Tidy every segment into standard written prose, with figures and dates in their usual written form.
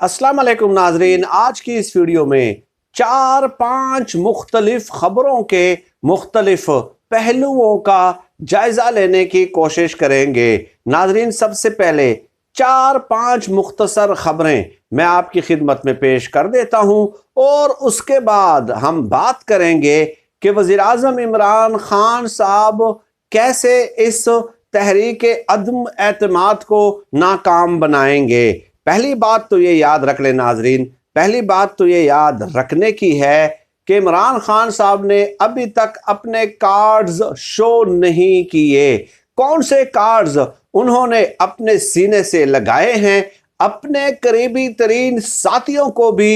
अस्सलाम वालेकुम नाजरीन, आज की इस वीडियो में 4-5 मुख्तलिफ खबरों के मुख्तलिफ पहलुओं का जायजा लेने की कोशिश करेंगे। नाजरीन, सबसे पहले 4-5 मुख्तसर खबरें मैं आपकी खिदमत में पेश कर देता हूं और उसके बाद हम बात करेंगे कि वज़ीर आज़म इमरान खान साहब कैसे इस तहरीक अदम एतमाद को नाकाम बनाएंगे। पहली बात तो ये याद रख लें नाजरीन, पहली बात तो ये याद रखने की है कि इमरान खान साहब ने अभी तक अपने कार्ड्स शो नहीं किए। कौन से कार्ड्स उन्होंने अपने सीने से लगाए हैं, अपने करीबी तरीन साथियों को भी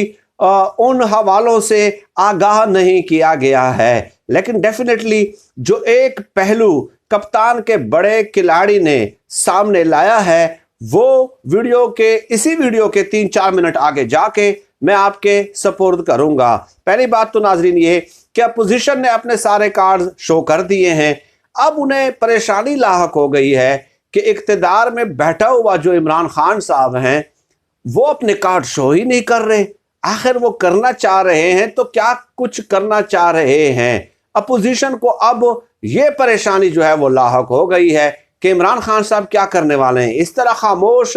उन हवालों से आगाह नहीं किया गया है। लेकिन डेफिनेटली जो एक पहलू कप्तान के बड़े खिलाड़ी ने सामने लाया है वो इसी वीडियो के 3-4 मिनट आगे जाके मैं आपके सपोर्ट करूंगा। पहली बात तो नाजरीन ये कि अपोजिशन ने अपने सारे कार्ड शो कर दिए हैं। अब उन्हें परेशानी लाहक हो गई है कि इक्तदार में बैठा हुआ जो इमरान खान साहब हैं वो अपने कार्ड शो ही नहीं कर रहे। आखिर वो करना चाह रहे हैं तो क्या कुछ करना चाह रहे हैं। अपोजिशन को अब ये परेशानी जो है वो लाहक हो गई है कि इमरान खान साहब क्या करने वाले हैं। इस तरह खामोश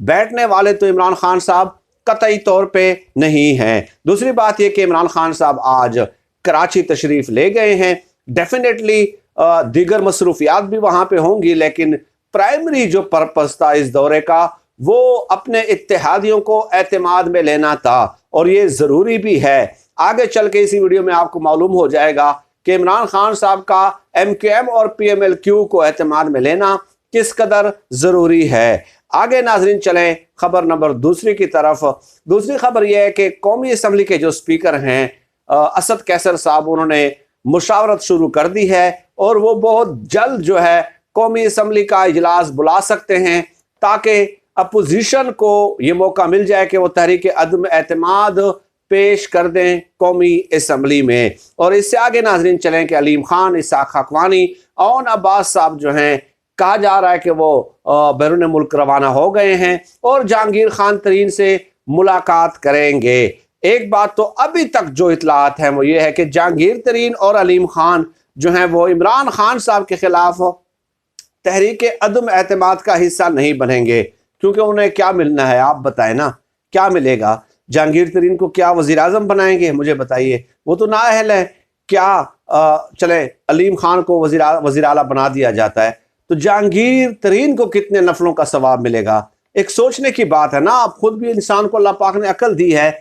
बैठने वाले तो इमरान खान साहब कतई तौर पे नहीं हैं। दूसरी बात यह कि इमरान खान साहब आज कराची तशरीफ ले गए हैं। डेफिनेटली दीगर मसरूफियात भी वहां पे होंगी, लेकिन प्राइमरी जो पर्पस था इस दौरे का वो अपने इत्तेहादियों को एतमाद में लेना था और ये ज़रूरी भी है। आगे चल के इसी वीडियो में आपको मालूम हो जाएगा कि इमरान खान साहब का MQM और PMLQ को एतमाद में लेना किस कदर ज़रूरी है। आगे नाजरीन चलें खबर नंबर दूसरी की तरफ। दूसरी खबर यह है कि कौमी असम्बली के जो स्पीकर हैं असद कैसर साहब, उन्होंने मुशावरत शुरू कर दी है और वो बहुत जल्द जो है कौमी असम्बली का इजलास बुला सकते हैं ताकि अपोजिशन को ये मौका मिल जाए कि वो तहरीक अदम एतमाद पेश कर दें कौमी असम्बली में। और इससे आगे नाजरीन चलें कि अलीम खान, इसाक खाकवानी, औन अब्बास साहब जो हैं कहा जा रहा है कि वो बैरून मुल्क रवाना हो गए हैं और जहांगीर खान तरीन से मुलाकात करेंगे। एक बात तो अभी तक जो इतलात हैं वो ये है कि जहांगीर तरीन और अलीम खान जो हैं वो इमरान खान साहब के खिलाफ तहरीक अदम एतमाद का हिस्सा नहीं बनेंगे, क्योंकि उन्हें क्या मिलना है आप बताएं ना, क्या मिलेगा। जहांगीर तरीन को क्या वज़ीर आज़म बनाएंगे, मुझे बताइए, वो तो नाअहल है। क्या चले अलीम खान को वज़ीर आला बना दिया जाता है तो जहांगीर तरीन को कितने नफलों का सवाब मिलेगा। एक सोचने की बात है ना। आप खुद भी इंसान को अल्लाह पाक ने अकल दी है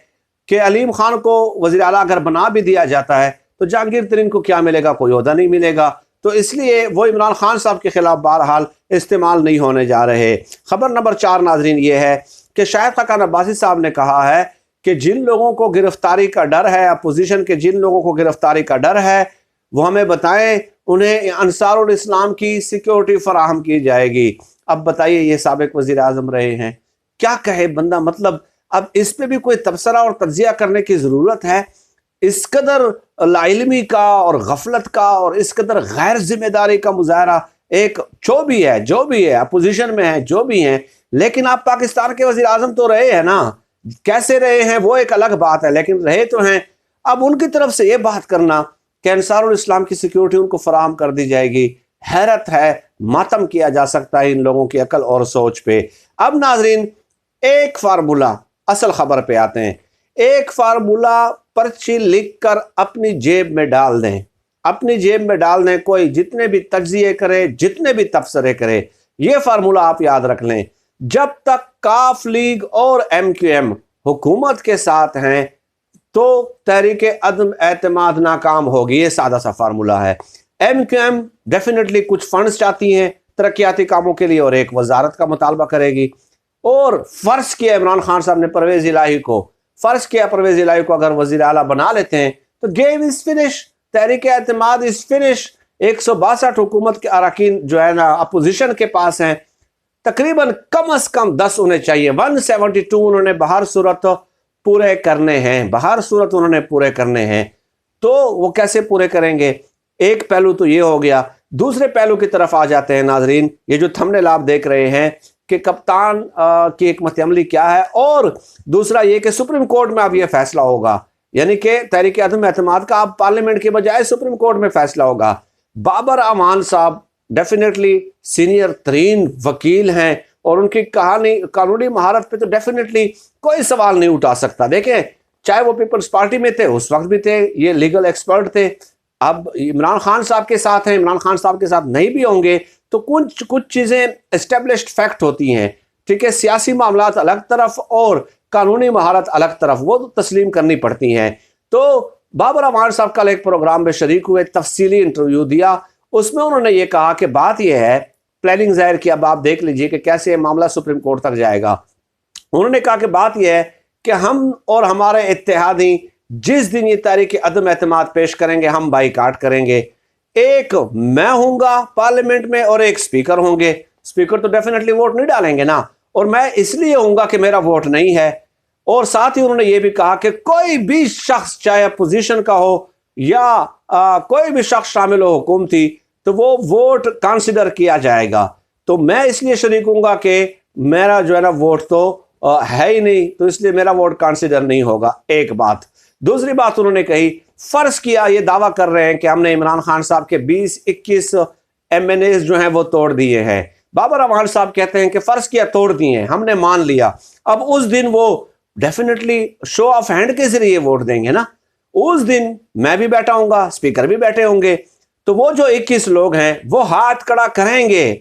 कि अलीम खान को वज़ीर आला अगर बना भी दिया जाता है तो जहांगीर तरीन को क्या मिलेगा, कोई ओहदा नहीं मिलेगा। तो इसलिए वो इमरान खान साहब के खिलाफ बहरहाल इस्तेमाल नहीं होने जा रहे। खबर नंबर 4 नाजरीन ये है कि शाहिद खाकान अब्बासी साहब ने कहा है कि जिन लोगों को गिरफ्तारी का डर है, अपोजिशन के जिन लोगों को गिरफ्तारी का डर है वो हमें बताएं, उन्हें अंसारुल इस्लाम की सिक्योरिटी फराहम की जाएगी। अब बताइए, ये साबिक वज़ीर आज़म रहे हैं, क्या कहे बंदा। मतलब अब इस पे भी कोई तबसरा और तज्जिया करने की ज़रूरत है। इस कदर लाइल्मी का और गफलत का और इस कदर गैर जिम्मेदारी का मुजाहरा एक जो भी है अपोजिशन में है, जो भी हैं, लेकिन आप पाकिस्तान के वज़ीर आज़म तो रहे हैं ना। कैसे रहे हैं वो एक अलग बात है, लेकिन रहे तो हैं। अब उनकी तरफ से ये बात करना कि अंसारुल इस्लाम की सिक्योरिटी उनको फराहम कर दी जाएगी, हैरत है, मातम किया जा सकता है इन लोगों की अकल और सोच पे। अब नाजरीन एक फार्मूला, असल खबर पे आते हैं। एक फार्मूला पर्ची लिख कर अपनी जेब में डाल दें, अपनी जेब में डाल दें। कोई जितने भी तज्जिए करे, जितने भी तबसरे करे, ये फार्मूला आप याद रख लें। जब तक काफ लीग और MQM हुकूमत के साथ हैं तो तहरीक अदम एतमाद नाकाम होगी। ये सादा सा फार्मूला है। MQM डेफिनेटली कुछ फंड्स चाहती हैं तरक्याती कामों के लिए और एक वजारत का मुतालबा करेगी। और फर्ज किया इमरान खान साहब ने परवेज इलाही को अगर वजीर आला बना लेते हैं तो गेम इज फिनिश, तहरीक एतमाद इज फिनिश। 162 हुकूमत के अरकान जो है ना अपोजिशन के पास हैं, तकरीबन कम से कम 10 उन्हें चाहिए। 172 उन्होंने बहर सूरत पूरे करने हैं। तो वो कैसे पूरे करेंगे। एक पहलू तो ये हो गया। दूसरे पहलू की तरफ आ जाते हैं नाजरीन। ये जो थंबनेल आप देख रहे हैं کہ کپتان کی حکمت عملی کیا ہے، اور دوسرا یہ کہ سپریم کورٹ میں اب یہ فیصلہ ہوگا، یعنی کہ تحریک عدم اعتماد کا اب پارلیمنٹ کے بجائے سپریم کورٹ میں فیصلہ ہوگا۔ بابر امان صاحب ڈیفینیٹلی سینئر ترین وکیل ہیں، اور ان کی قانونی مہارت پہ تو ڈیفینیٹلی کوئی سوال نہیں اٹھا سکتا۔ دیکھیں، چاہے وہ پیپلز پارٹی میں تھے اس وقت بھی تھے، یہ لیگل ایکسپرٹ تھے، اب عمران خان صاحب کے ساتھ ہیں، عمران خان صاحب کے ساتھ نہیں بھی ہوں گے تو کچھ چیزیں اسٹیبلشڈ فیکٹ ہوتی ہیں، ٹھیک ہے، سیاسی معاملات الگ طرف اور قانونی مہارت الگ طرف، وہ تسلیم کرنی پڑتی ہیں۔ تو بابر امان صاحب کل ایک پروگرام میں شریک ہوئے، تفصیلی انٹرویو دیا، اس میں انہوں نے یہ کہا کہ بات یہ ہے، پلاننگ ظاہر کی، اب آپ دیکھ لیجئے کہ کیسے معاملہ سپریم کورٹ تک جائے گا۔ انہوں نے کہا کہ بات یہ ہے کہ ہم اور ہمارے اتحادی جس دن یہ تحریک عدم اعتماد پیش کریں گے ہم بائیکاٹ کریں گے۔ ایک میں ہوں گا پارلیمنٹ میں اور ایک سپیکر ہوں گے، سپیکر تو ڈیفینیٹلی ووٹ نہیں ڈالیں گے نا، اور میں اس لیے ہوں گا کہ میرا ووٹ نہیں ہے۔ اور ساتھ ہی انہوں نے یہ بھی کہا کہ کوئی بھی شخص چاہے اپوزیشن کا ہو یا کوئی بھی شخص شامل ہو حکومتی، تو وہ ووٹ کنسیڈر کیا جائے گا۔ تو میں اس لیے شریک ہوں گا کہ میرا جو ہے نا ووٹ تو ہے ہی نہیں، تو اس لیے میرا ووٹ کنسیڈر نہیں ہوگا، ایک بات۔ دوسری بات انہوں نے کہی، فرض کیا یہ دعویٰ کر رہے ہیں کہ ہم نے عمران خان صاحب کے 20-21 MNAs جو ہیں وہ توڑ دیے ہیں۔ بابر امان صاحب کہتے ہیں کہ فرض کیا توڑ دیے ہیں، ہم نے مان لیا، اب اس دن وہ ڈیفینیٹلی شو آف ہینڈ کے ذریعے ووٹ دیں گے نا۔ اس دن میں بھی بیٹھا ہوں گا، سپیکر بھی بیٹھے ہوں گے، تو وہ جو 21 لوگ ہیں وہ ہاتھ کھڑا کریں گے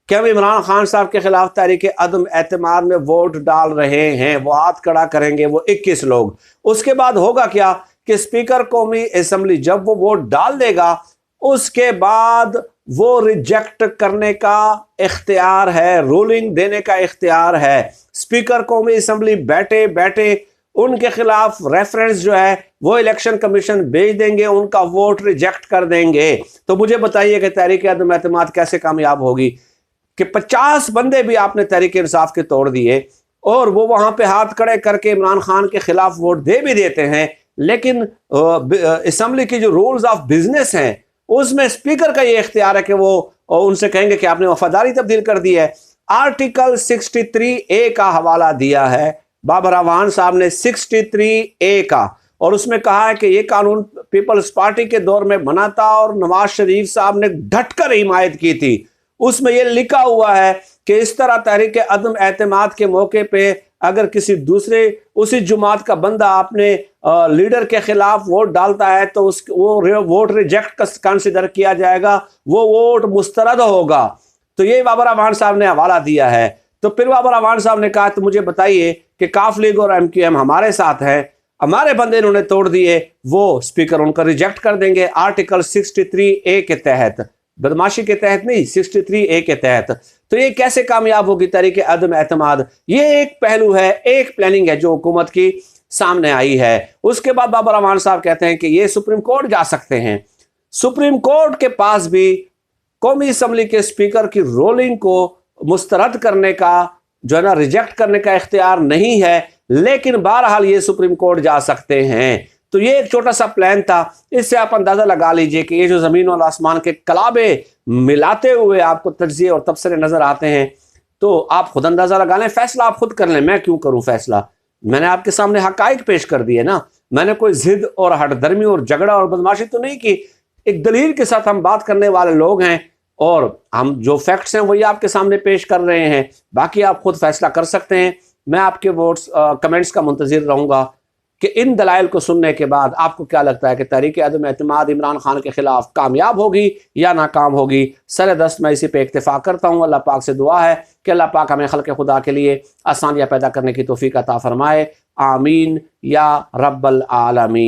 کہ ہم عمران خان صاحب کے خلاف تحریک عدم اعتماد میں ووٹ ڈال رہے ہیں، وہ ہاتھ کھڑا کریں گے وہ 21 لوگ۔ اس کے بعد ہوگا کیا کہ اسپیکر قومی اسمبلی جب وہ ووٹ ڈال دے گا، اس کے بعد وہ ریجیکٹ کرنے کا اختیار ہے، رولنگ دینے کا اختیار ہے۔ اسپیکر قومی اسمبلی بیٹھے بیٹھے ان کے خلاف ریفرنس جو ہے وہ الیکشن کمیشن بھیج دیں گے، ان کا ووٹ ریجیکٹ کر دیں گے۔ تو مجھے بتائیے کہ تحریک عدم اعتماد کیسے کامیاب ہوگی کہ 50 بندے بھی آپ نے تحریک انصاف کے توڑ دیے اور وہ وہاں پہ ہاتھ کھڑے کر کے عمران خان کے خلاف ووٹ دے بھی دیتے ہیں، لیکن اسمبلی کی جو رولز آف بزنس ہیں اس میں اسپیکر کا یہ اختیار ہے کہ وہ ان سے کہیں گے کہ آپ نے وفاداری تبدیل کر دی ہے۔ آرٹیکل 63A کا حوالہ دیا ہے بابر امان صاحب نے، 63A کا، اور اس میں کہا ہے کہ یہ قانون پیپلز پارٹی کے دور میں بنا تھا اور نواز شریف صاحب نے ڈٹ کر حمایت کی تھی۔ اس میں یہ لکھا ہوا ہے کہ اس طرح تحریک عدم اعتماد کے موقع پہ اگر کسی دوسرے اسی جماعت کا بندہ اپنے لیڈر کے خلاف ووٹ ڈالتا ہے تو وہ ووٹ ریجیکٹ کنسیڈر کیا جائے گا، وہ ووٹ مسترد ہوگا۔ تو یہ بابر امان صاحب نے حوالہ دیا ہے۔ تو پھر بابر امان صاحب نے کہا تو مجھے بتائیے کہ کاف لیگ اور MQM ہمارے ساتھ ہیں، ہمارے بندے انہوں نے توڑ دیے، وہ اسپیکر ان کو ریجیکٹ کر دیں گے آرٹیکل 63A کے تحت، بدماشی کے تحت نہیں، 63A کے تحت۔ تو یہ کیسے کامیاب ہوگی تحریک عدم اعتماد؟ یہ ایک پہلو ہے، ایک پلاننگ ہے جو حکومت کی سامنے آئی ہے۔ اس کے بعد بابر امان صاحب کہتے ہیں کہ یہ سپریم کورٹ جا سکتے ہیں۔ سپریم کورٹ کے پاس بھی قومی اسمبلی کے اسپیکر کی رولنگ کو مسترد کرنے کا جو ہے نا ریجیکٹ کرنے کا اختیار نہیں ہے، لیکن بہرحال یہ سپریم کورٹ جا سکتے ہیں۔ تو یہ ایک چھوٹا سا پلان تھا، اس سے آپ اندازہ لگا لیجئے کہ یہ جو زمین اور آسمان کے کلابے ملاتے ہوئے آپ کو تجزیے اور تبصرے نظر آتے ہیں، تو آپ خود اندازہ لگا لیں، فیصلہ آپ خود کر لیں۔ میں کیوں کروں فیصلہ؟ میں نے آپ کے سامنے حقائق پیش کر دیے نا، میں نے کوئی ضد اور ہٹ درمی اور جھگڑا اور بدماشی تو نہیں کی، ایک دلیل کے ساتھ ہم بات کرنے والے لوگ ہیں اور ہم جو فیکٹس ہیں وہی آپ کے سامنے پیش کر رہے ہیں، باقی آپ خود فیصلہ کر سکتے ہیں۔ میں آپ کے ووٹس کمنٹس کا منتظر رہوں گا کہ ان دلائل کو سننے کے بعد آپ کو کیا لگتا ہے کہ تحریک عدم اعتماد عمران خان کے خلاف کامیاب ہوگی یا ناکام ہوگی؟ سر دست میں اسی پہ اکتفا کرتا ہوں۔ اللہ پاک سے دعا ہے کہ اللہ پاک ہمیں خلق خدا کے لیے آسانیاں پیدا کرنے کی توفیق عطا فرمائے، آمین یا رب العالمین۔